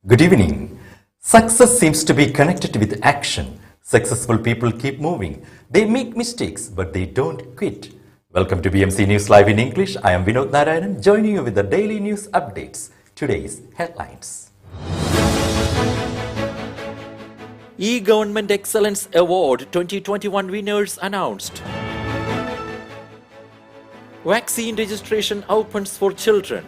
Good evening. Success seems to be connected with action. Successful people keep moving. They make mistakes, but they don't quit. Welcome to BMC News Live in English. I am Vinod Narayanan, joining you with the daily news updates. Today's headlines. EGovernment Excellence Award 2021 winners announced. Vaccine registration opens for children.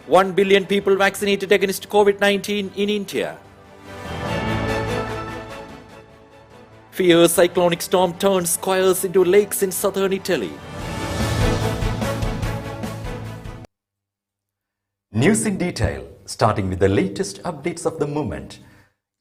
1 billion people vaccinated against COVID-19 in India. Fierce cyclonic storm turns squares into lakes in southern Italy. News in detail, starting with the latest updates of the moment.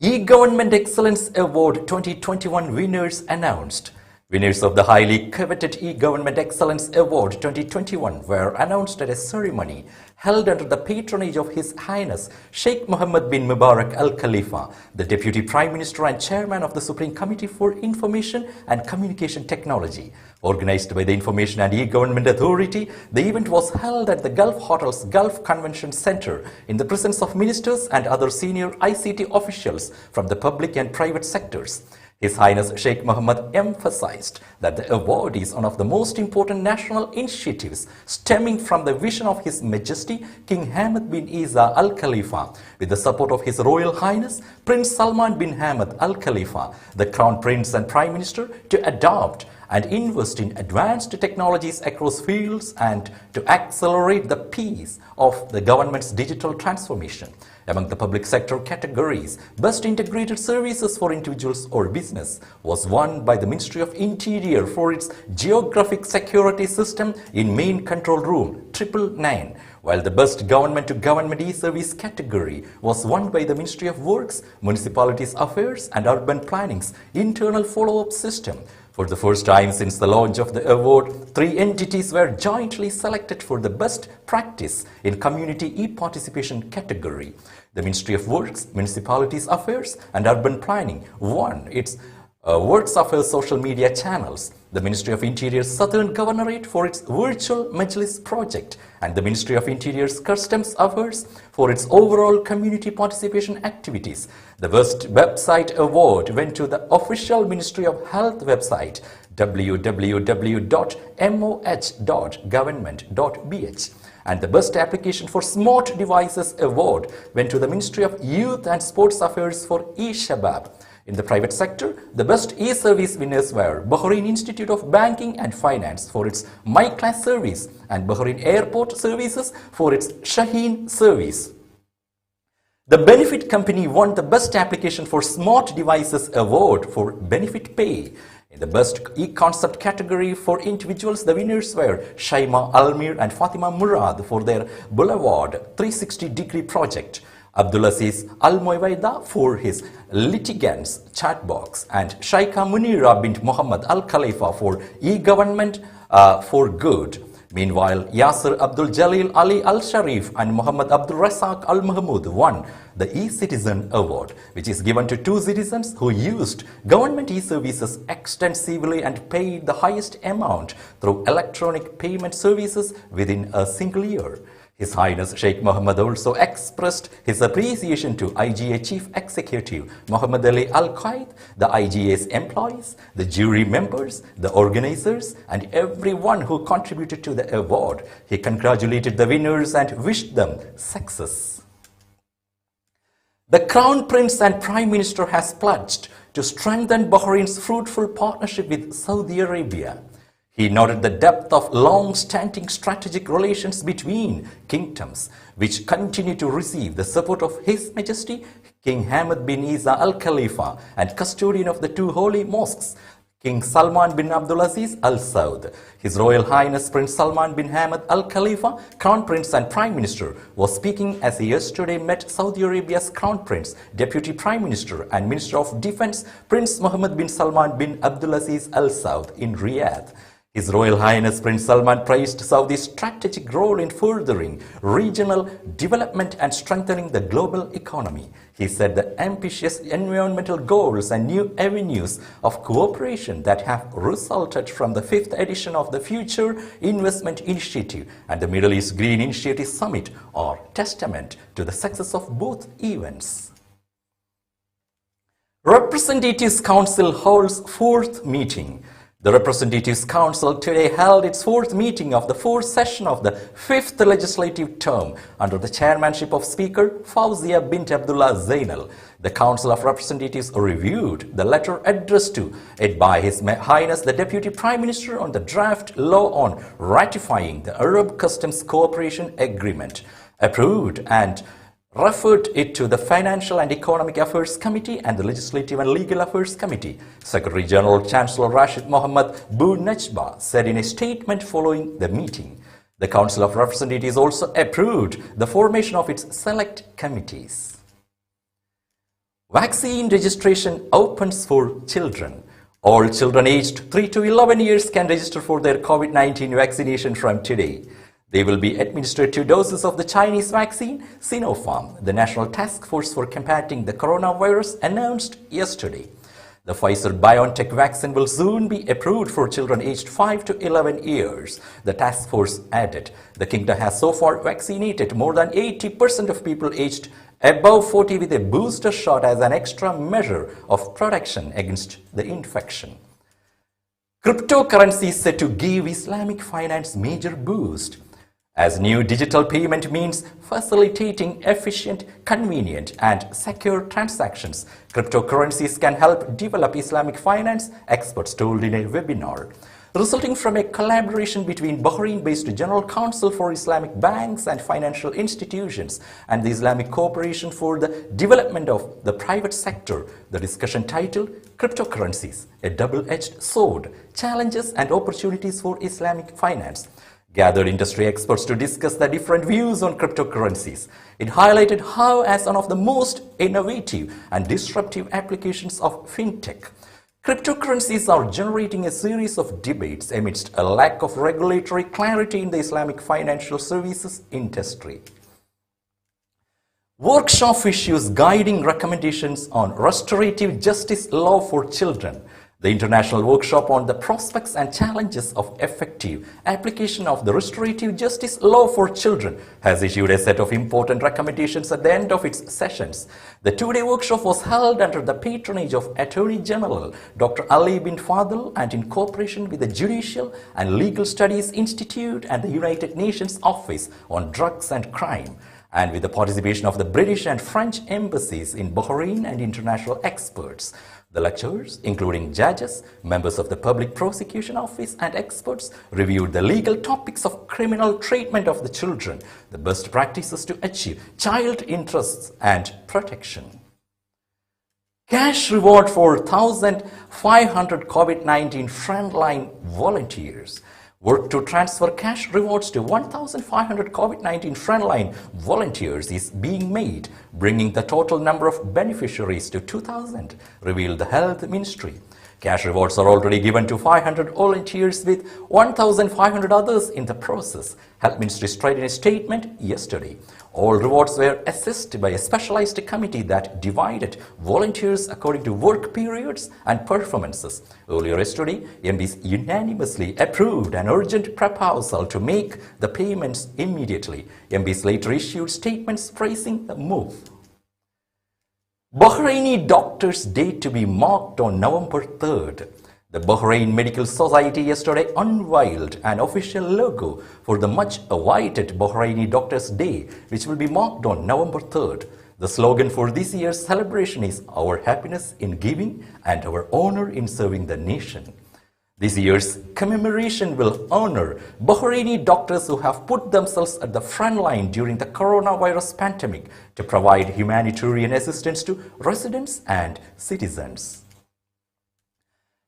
EGovernment Excellence Award 2021 winners announced. Winners of the highly coveted EGovernment Excellence Award 2021 were announced at a ceremony held under the patronage of His Highness Sheikh Hamad bin Mubarak Al Khalifa, the Deputy Prime Minister and Chairman of the Supreme Committee for Information and Communication Technology. Organized by the Information and E-Government Authority, the event was held at the Gulf Hotel's Gulf Convention Center in the presence of ministers and other senior ICT officials from the public and private sectors. His Highness Sheikh Mohammed emphasized that the award is one of the most important national initiatives stemming from the vision of His Majesty King Hamad bin Isa Al Khalifa, with the support of His Royal Highness Prince Salman bin Hamad Al Khalifa, the Crown Prince and Prime Minister, to adopt and invest in advanced technologies across fields and to accelerate the pace of the government's digital transformation. Among the public sector categories, Best Integrated Services for Individuals or Business was won by the Ministry of Interior for its Geographic Security System in Main Control Room 999, while the Best Government to Government e-Service category was won by the Ministry of Works, Municipalities Affairs and Urban Planning's Internal Follow-up System. For the first time since the launch of the award, 3 entities were jointly selected for the Best Practice in Community e-Participation category. The Ministry of Works, Municipalities Affairs and Urban Planning won its Works Affairs social media channels, the Ministry of Interior's Southern Governorate for its Virtual Majlis project, and the Ministry of Interior's Customs Affairs for its overall community participation activities. The Best Website Award went to the official Ministry of Health website www.moh.government.bh. And the Best Application for Smart Devices Award went to the Ministry of Youth and Sports Affairs for eShabab. In the private sector, the Best e-Service winners were Bahrain Institute of Banking and Finance for its My Class service and Bahrain Airport Services for its Shaheen service. The Benefit Company won the Best Application for Smart Devices Award for Benefit Pay. In the Best E-Concept category for individuals, the winners were Shaima Almir and Fatima Murad for their Boulevard 360-degree project, Abdulaziz Al-Moiwaida for his Litigants Chatbox, and Shaika Munira bint Muhammad Al Khalifa for E-Government for Good. Meanwhile, Yasser Abdul Jalil Ali Al Sharif and Muhammad Abdul Razak Al Mahmoud won the E-Citizen Award, which is given to 2 citizens who used government e-services extensively and paid the highest amount through electronic payment services within a single year. His Highness Sheikh Mohammed also expressed his appreciation to IGA Chief Executive Muhammad Ali Al-Qaid, the IGA's employees, the jury members, the organizers, and everyone who contributed to the award. He congratulated the winners and wished them success. The Crown Prince and Prime Minister has pledged to strengthen Bahrain's fruitful partnership with Saudi Arabia. He noted the depth of long-standing strategic relations between kingdoms, which continue to receive the support of His Majesty King Hamad bin Isa Al Khalifa and custodian of the 2 holy mosques, King Salman bin Abdulaziz Al Saud. His Royal Highness Prince Salman bin Hamad Al Khalifa, Crown Prince and Prime Minister, was speaking as he yesterday met Saudi Arabia's Crown Prince, Deputy Prime Minister and Minister of Defense Prince Mohammed bin Salman bin Abdulaziz Al Saud in Riyadh. His Royal Highness Prince Salman praised Saudi's strategic role in furthering regional development and strengthening the global economy. He said the ambitious environmental goals and new avenues of cooperation that have resulted from the 5th edition of the Future Investment Initiative and the Middle East Green Initiative Summit are testament to the success of both events. Representatives Council holds 4th meeting. The Representatives Council today held its 4th meeting of the 4th session of the 5th legislative term under the chairmanship of Speaker Fawzia bint Abdullah Zainal. The Council of Representatives reviewed the letter addressed to it by His Highness the Deputy Prime Minister on the draft law on ratifying the Arab Customs Cooperation Agreement, approved and referred it to the Financial and Economic Affairs Committee and the Legislative and Legal Affairs Committee. Secretary General Chancellor Rashid Mohammad Bou Najba said in a statement following the meeting. The Council of Representatives also approved the formation of its select committees. Vaccine registration opens for children. All children aged 3 to 11 years can register for their COVID-19 vaccination from today. They will be administered 2 doses of the Chinese vaccine, Sinopharm. The National Task Force for Combating the Coronavirus announced yesterday. The Pfizer-BioNTech vaccine will soon be approved for children aged 5 to 11 years. The task force added, the kingdom has so far vaccinated more than 80% of people aged above 40 with a booster shot as an extra measure of protection against the infection. Cryptocurrencies set to give Islamic finance major boost. As new digital payment means facilitating efficient, convenient and secure transactions, cryptocurrencies can help develop Islamic finance, experts told in a webinar. Resulting from a collaboration between Bahrain-based General Council for Islamic Banks and Financial Institutions and the Islamic Cooperation for the Development of the Private Sector, the discussion titled Cryptocurrencies, a Double-Edged Sword, Challenges and Opportunities for Islamic Finance, gathered industry experts to discuss the different views on cryptocurrencies. It highlighted how, as one of the most innovative and disruptive applications of fintech, cryptocurrencies are generating a series of debates amidst a lack of regulatory clarity in the Islamic financial services industry. Workshop issues guiding recommendations on restorative justice law for children. The international workshop on the prospects and challenges of effective application of the restorative justice law for children has issued a set of important recommendations at the end of its sessions. The 2-day workshop was held under the patronage of Attorney General Dr. Ali bin Fadl and in cooperation with the Judicial and Legal Studies Institute and the United Nations Office on Drugs and Crime, and with the participation of the British and French embassies in Bahrain and international experts. The lecturers, including judges, members of the Public Prosecution Office and experts, reviewed the legal topics of criminal treatment of the children, the best practices to achieve child interests and protection. Cash reward for 1,500 COVID-19 frontline volunteers. Work to transfer cash rewards to 1,500 COVID-19 frontline volunteers is being made, bringing the total number of beneficiaries to 2,000, revealed the Health Ministry. Cash rewards are already given to 500 volunteers with 1,500 others in the process, Health Ministry stated in a statement yesterday. All rewards were assessed by a specialized committee that divided volunteers according to work periods and performances. Earlier yesterday, MPs unanimously approved an urgent proposal to make the payments immediately. MPs later issued statements praising the move. Bahraini Doctors' Day to be marked on November 3rd. The Bahrain Medical Society yesterday unveiled an official logo for the much-awaited Bahraini Doctors' Day, which will be marked on November 3rd. The slogan for this year's celebration is "Our happiness in giving and our honor in serving the nation." This year's commemoration will honor Bahraini doctors who have put themselves at the front line during the coronavirus pandemic to provide humanitarian assistance to residents and citizens.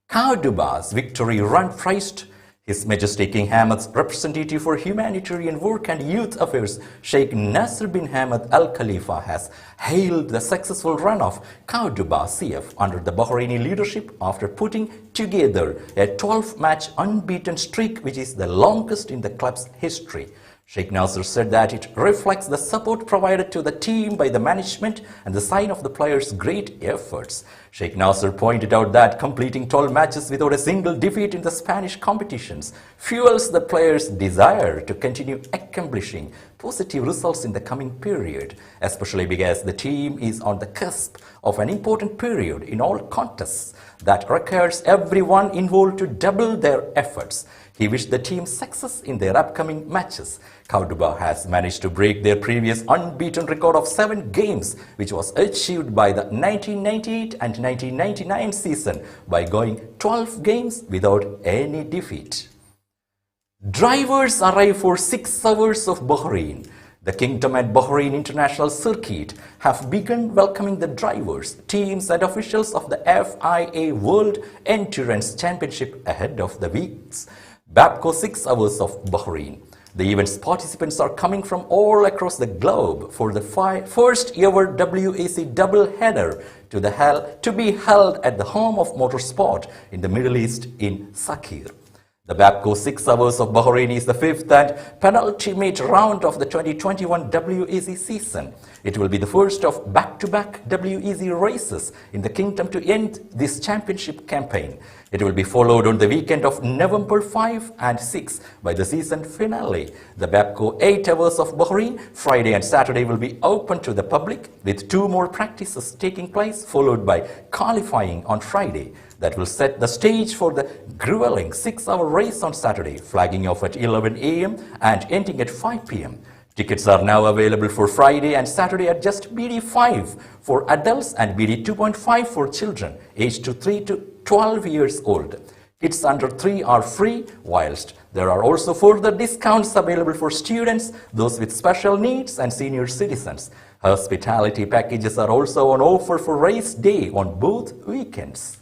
Cordoba's victory run priced His Majesty King Hamad's representative for humanitarian work and youth affairs, Sheikh Nasser bin Hamad Al Khalifa, has hailed the successful run of Cordoba CF under the Bahraini leadership after putting together a 12-match unbeaten streak, which is the longest in the club's history. Sheikh Nasser said that it reflects the support provided to the team by the management and the sign of the players' great efforts. Sheikh Nasser pointed out that completing 12 matches without a single defeat in the Spanish competitions fuels the players' desire to continue accomplishing positive results in the coming period, especially because the team is on the cusp of an important period in all contests that requires everyone involved to double their efforts. He wished the team success in their upcoming matches. Cordoba has managed to break their previous unbeaten record of 7 games, which was achieved by the 1998 and 1999 season by going 12 games without any defeat. Drivers arrive for 6 hours of Bahrain. The Kingdom and Bahrain International Circuit have begun welcoming the drivers, teams and officials of the FIA World Endurance Championship ahead of the week's Babco 6 Hours of Bahrain. The event's participants are coming from all across the globe for the first ever WEC double-header to be held at the home of motorsport in the Middle East in Sicily. The Babco 6 Hours of Bahrain is the 5th and penultimate round of the 2021 WEC season. It will be the first of back-to-back WEC races in the Kingdom to end this championship campaign. It will be followed on the weekend of November 5 and 6 by the season finale. The Babco 8 Hours of Bahrain, Friday and Saturday, will be open to the public, with 2 more practices taking place, followed by qualifying on Friday. That will set the stage for the grueling 6-hour race on Saturday, flagging off at 11 a.m. and ending at 5 p.m. Tickets are now available for Friday and Saturday at just BD5 for adults and BD 2.5 for children aged 3 to 12 years old. Kids under 3 are free, whilst there are also further discounts available for students, those with special needs and senior citizens. Hospitality packages are also on offer for race day on both weekends.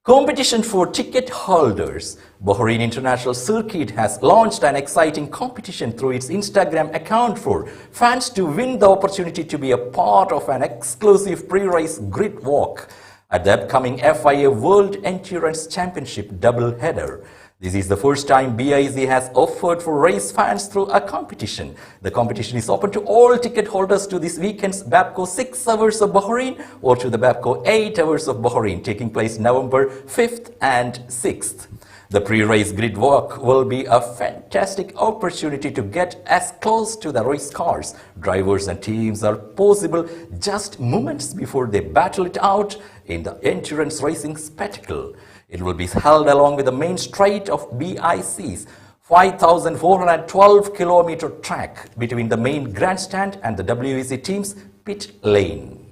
Competition for ticket holders. Bahrain International Circuit has launched an exciting competition through its Instagram account for fans to win the opportunity to be a part of an exclusive pre-race grid walk at the upcoming FIA World Endurance Championship double-header. This is the first time BIZ has offered for race fans through a competition. The competition is open to all ticket holders to this weekend's Babco 6 Hours of Bahrain or to the Babco 8 Hours of Bahrain, taking place November 5th and 6th. The pre-race grid walk will be a fantastic opportunity to get as close to the race cars, drivers and teams are possible just moments before they battle it out in the endurance racing spectacle. It will be held along with the main straight of BIC's 5,412-kilometer track between the main grandstand and the WEC team's pit lane.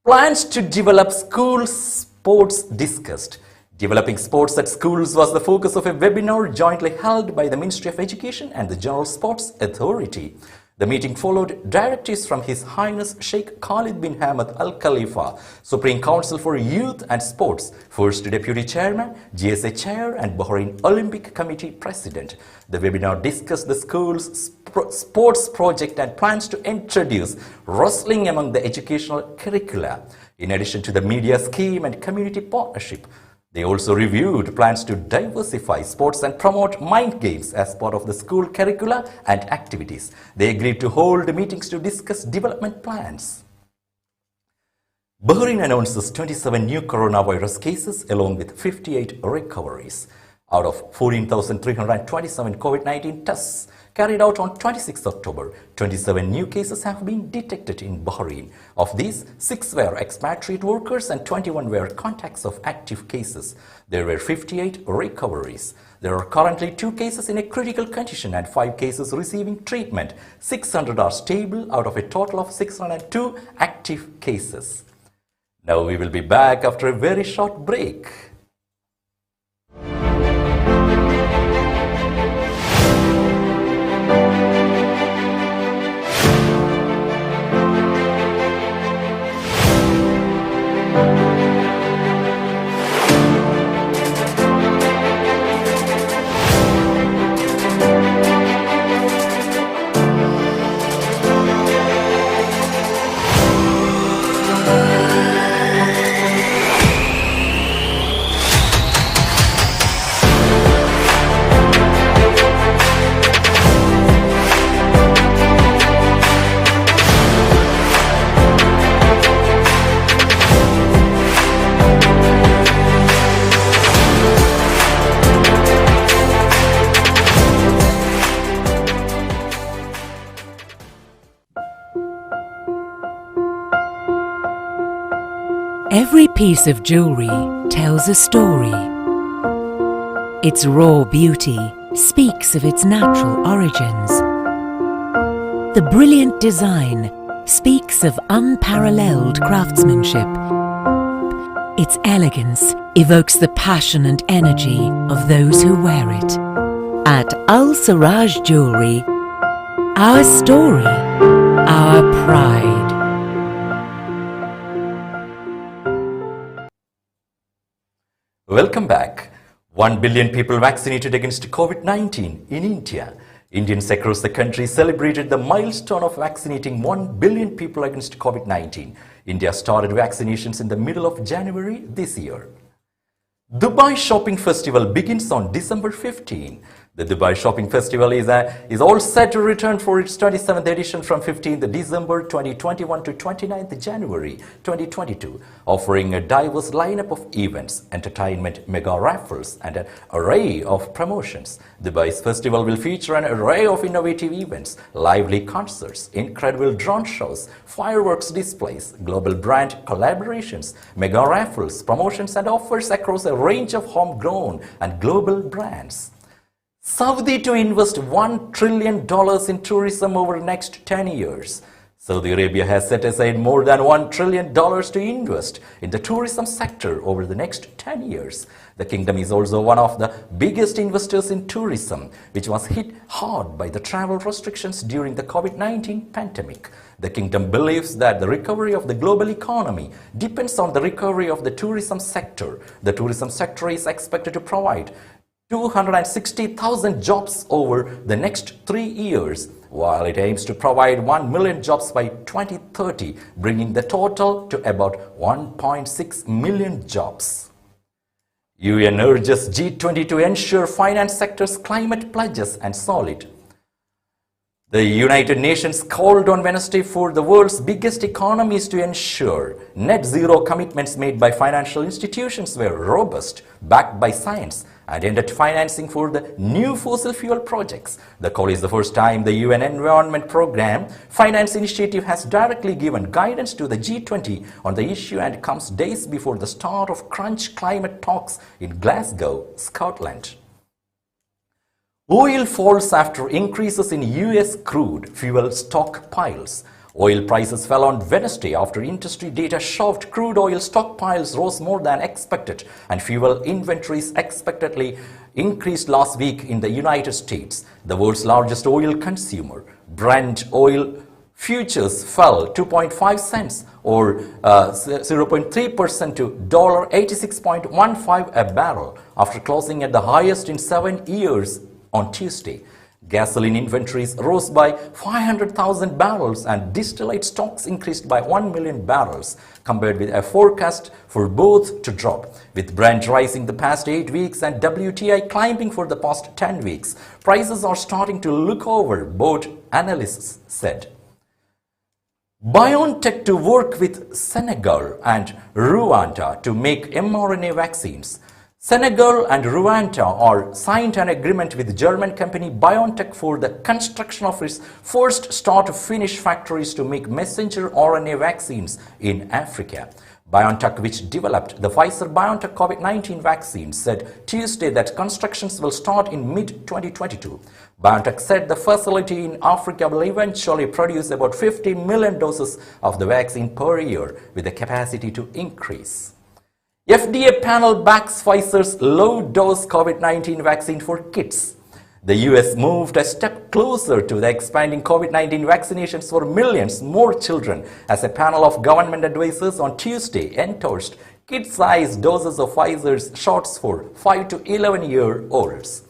Plans to develop school sports discussed. Developing sports at schools was the focus of a webinar jointly held by the Ministry of Education and the General Sports Authority. The meeting followed directives from His Highness Sheikh Khalid bin Hamad Al Khalifa, Supreme Council for Youth and Sports, First Deputy Chairman, GSA Chair and Bahrain Olympic Committee President. The webinar discussed the school's sports project and plans to introduce wrestling among the educational curricula, in addition to the media scheme and community partnership. They also reviewed plans to diversify sports and promote mind games as part of the school curricula and activities. They agreed to hold meetings to discuss development plans. Bahrain announces 27 new coronavirus cases along with 58 recoveries. Out of 14,327 COVID-19 tests carried out on 26 October, 27 new cases have been detected in Bahrain. Of these, 6 were expatriate workers and 21 were contacts of active cases. There were 58 recoveries. There are currently 2 cases in a critical condition and 5 cases receiving treatment. 600 are stable out of a total of 602 active cases. Now we will be back after a very short break. Every piece of jewellery tells a story. Its raw beauty speaks of its natural origins. The brilliant design speaks of unparalleled craftsmanship. Its elegance evokes the passion and energy of those who wear it. At AlSaraj Jewellery, our story, our pride. Welcome back. 1 billion people vaccinated against COVID-19 in India. Indians across the country celebrated the milestone of vaccinating 1 billion people against COVID-19. India started vaccinations in the middle of January this year. Dubai Shopping Festival begins on December 15. The Dubai Shopping Festival is all set to return for its 27th edition from 15th December 2021 to 29th January 2022, offering a diverse lineup of events, entertainment, mega raffles, and an array of promotions. Dubai's festival will feature an array of innovative events, lively concerts, incredible drone shows, fireworks displays, global brand collaborations, mega raffles, promotions, and offers across a range of homegrown and global brands. Saudi to invest $1 trillion in tourism over the next 10 years. Saudi Arabia has set aside more than $1 trillion to invest in the tourism sector over the next 10 years. The kingdom is also one of the biggest investors in tourism, which was hit hard by the travel restrictions during the COVID-19 pandemic. The kingdom believes that the recovery of the global economy depends on the recovery of the tourism sector. The tourism sector is expected to provide 260,000 jobs over the next 3 years, while it aims to provide 1 million jobs by 2030, bringing the total to about 1.6 million jobs. UN urges G20 to ensure finance sector's climate pledges and solid. The United Nations called on Wednesday for the world's biggest economies to ensure net zero commitments made by financial institutions were robust, backed by science, and ended financing for the new fossil fuel projects. The call is the first time the UN Environment Programme Finance Initiative has directly given guidance to the G20 on the issue, and comes days before the start of Crunch climate talks in Glasgow, Scotland. Oil falls after increases in US crude fuel stockpiles. Oil prices fell on Wednesday after industry data showed crude oil stockpiles rose more than expected, and fuel inventories expectedly increased last week in the United States, the world's largest oil consumer. Brent oil futures fell 2.5 cents or 0.3% to $86.15 a barrel after closing at the highest in 7 years on Tuesday. Gasoline inventories rose by 500,000 barrels and distillate stocks increased by 1 million barrels, compared with a forecast for both to drop. With Brent rising the past 8 weeks and WTI climbing for the past 10 weeks, prices are starting to look over, both analysts said. BioNTech to work with Senegal and Rwanda to make mRNA vaccines. Senegal and Rwanda are signed an agreement with German company BioNTech for the construction of its first start-to-finish factories to make messenger RNA vaccines in Africa. BioNTech, which developed the Pfizer-BioNTech COVID-19 vaccine, said Tuesday that constructions will start in mid-2022. BioNTech said the facility in Africa will eventually produce about 50 million doses of the vaccine per year, with the capacity to increase. FDA panel backs Pfizer's low-dose COVID-19 vaccine for kids. The US moved a step closer to the expanding COVID-19 vaccinations for millions more children as a panel of government advisors on Tuesday endorsed kid-sized doses of Pfizer's shots for 5 to 11-year-olds.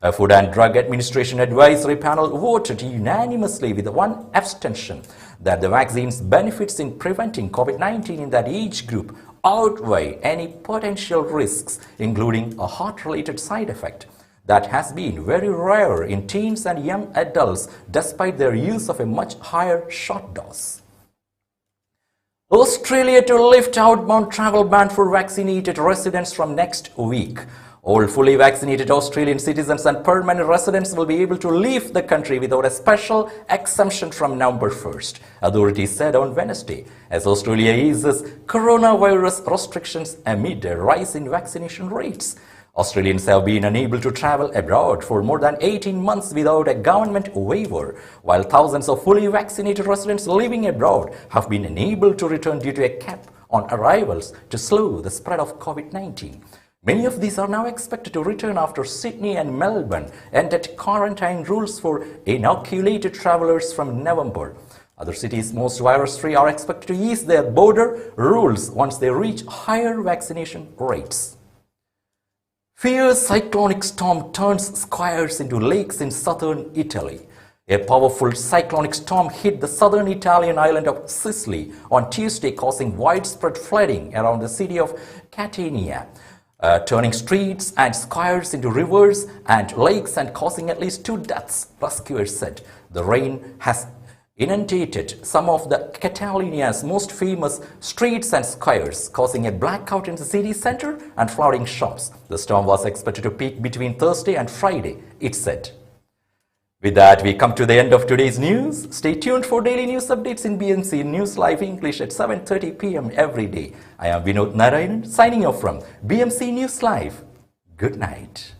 A Food and Drug Administration advisory panel voted unanimously with one abstention that the vaccine's benefits in preventing COVID-19 in that age group outweigh any potential risks, including a heart-related side effect that has been very rare in teens and young adults despite their use of a much higher shot dose. Australia to lift outbound travel ban for vaccinated residents from next week. All fully vaccinated Australian citizens and permanent residents will be able to leave the country without a special exemption from November 1st, authorities said on Wednesday, as Australia eases coronavirus restrictions amid a rise in vaccination rates. Australians have been unable to travel abroad for more than 18 months without a government waiver, while thousands of fully vaccinated residents living abroad have been unable to return due to a cap on arrivals to slow the spread of COVID-19. Many of these are now expected to return after Sydney and Melbourne ended quarantine rules for inoculated travellers from November. Other cities most virus-free are expected to ease their border rules once they reach higher vaccination rates. Fierce cyclonic storm turns squares into lakes in southern Italy. A powerful cyclonic storm hit the southern Italian island of Sicily on Tuesday, causing widespread flooding around the city of Catania. Turning streets and squares into rivers and lakes and causing at least 2 deaths, rescuers said. The rain has inundated some of the Catalonia's most famous streets and squares, causing a blackout in the city center and flooding shops. The storm was expected to peak between Thursday and Friday, it said. With that, we come to the end of today's news. Stay tuned for daily news updates in BNC News Live English at 7:30 p.m. every day. I am Vinod Narayanan signing off from BMC News Live. Good night.